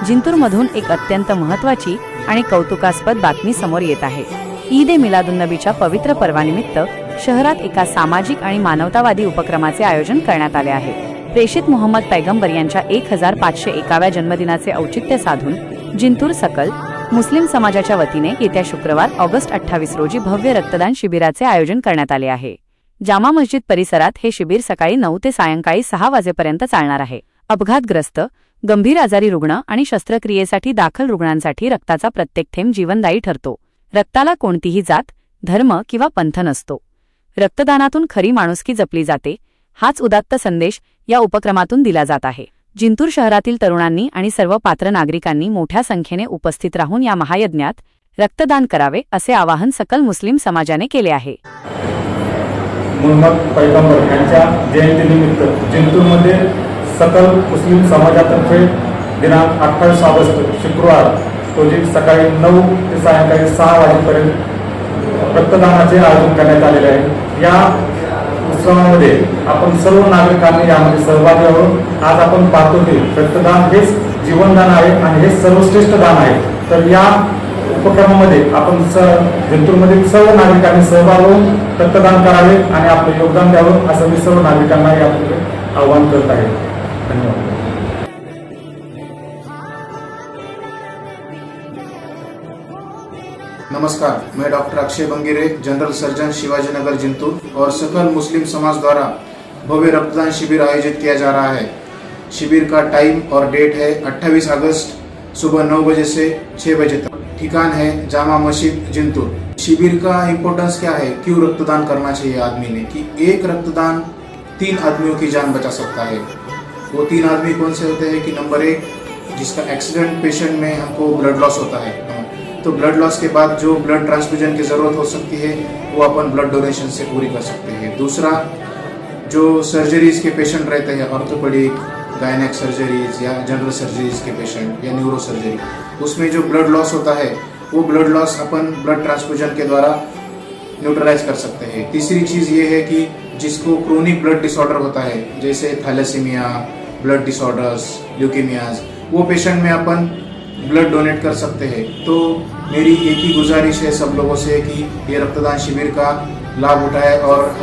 जिंतूरमधून एक अत्यंत महत्त्वाची आणि कौतुकास्पद बातमी समोर येत आहे। ईद ए मिलादुन्नबीच्या पवित्र पर्वानिमित्त शहरात एका सामाजिक आणि मानवतावादी उपक्रमाचे आयोजन करण्यात आले आहे। प्रेषित मोहम्मद पैगंबर यांच्या 1501व्या जन्मदिनाचे औचित्य साधून जिंतूर सकल मुस्लिम समाजाच्या वतीने येत्या शुक्रवार ऑगस्ट 28 रोजी भव्य रक्तदान शिबिराचे आयोजन करण्यात आले आहे। जामा मस्जिद परिसरात हे शिबिर सकाळी 9 ते सायंकाळी 6 वाजेपर्यंत चालणार आहे। अपघातग्रस्त, गंभीर आजारी रुग्ण आणि शस्त्रक्रियेसाठी दाखल रुग्णांसाठी रक्ताचा प्रत्येक थेंब जीवनदायी ठरतो। रक्ताला कोणतीही जात, धर्म किंवा पंथ नसतो। रक्तदानातून खरी माणुसकी जपली जाते, हाच उदात्त संदेश या उपक्रमातून दिला जात आहे। जिंतूर शहरातील तरुणांनी आणि सर्व पात्र नागरिकांनी मोठ्या संख्येने उपस्थित राहून या महायज्ञात रक्तदान करावे असे आवाहन सकल मुस्लिम समाजाने केले आहे। मोहम्मद पैगंबर यांच्या जयंतीनिमित्त जिंतूरमध्ये सकल मुस्लिम समाजातर्फे दिनांक 28 ऑगस्ट शुक्रवार रोजी सकाळी 9 ते सायंकाळी 6 वाजेपर्यंत रक्तदानाचे आयोजन करण्यात आलेले आहे। या उत्सवामध्ये आपण सर्व नागरिकांनी यामध्ये सहभागी व्हावं। आज आपण पाहतो की रक्तदान हेच जीवनदान आहे आणि हे सर्वश्रेष्ठ दान आहे। तर या उपक्रमामध्ये आपण जिंतूरमधील सर्व नागरिकांनी सहभाग होऊन रक्तदान करावे आणि आपले योगदान द्यावं असं मी सर्व नागरिकांना यापुढे आवाहन करत आहे। धन्यवाद। नमस्कार, मैं डॉक्टर अक्षय बंगिरे, जनरल सर्जन शिवाजीनगर जिंतूर और सकल मुस्लिम समाज द्वारा भव्य रक्तदान शिविर आयोजित किया जा रहा है। शिविर का टाइम और डेट है 28 अगस्त सुबह 9 बजे से 6 बजे तक। ठिकान है जामा मस्जिद जिंतूर। शिविर का इम्पोर्टेंस क्या है, क्यों रक्तदान करना चाहिए आदमी ने, कि एक रक्तदान 3 आदमियों की जान बचा सकता है। वो 3 आदमी कौन से होते हैं कि नंबर 1, जिसका एक्सीडेंट पेशेंट में हमको ब्लड लॉस होता है, तो ब्लड लॉस के बाद जो ब्लड ट्रांसफ्यूजन की ज़रूरत हो सकती है वो अपन ब्लड डोनेशन से पूरी कर सकते हैं। दूसरा, जो सर्जरीज के पेशेंट रहते हैं, ऑर्थोपेडिक, गायनेक सर्जरीज या जनरल सर्जरीज के पेशेंट या न्यूरो सर्जरी, उसमें जो ब्लड लॉस होता है वो ब्लड लॉस अपन ब्लड ट्रांसफ्यूजन के द्वारा न्यूट्रलाइज कर सकते हैं। तीसरी चीज़ ये है कि जिसको क्रोनिक ब्लड डिसऑर्डर होता है, जैसे थैलेसीमिया, ब्लड डिसऑर्डर्स, ल्यूकेमियाज, वो पेशेंट में अपन ब्लड डोनेट कर सकते हैं। तो मेरी एक ही गुजारिश है सब लोगों से कि ये रक्तदान शिविर का लाभ उठाए और हर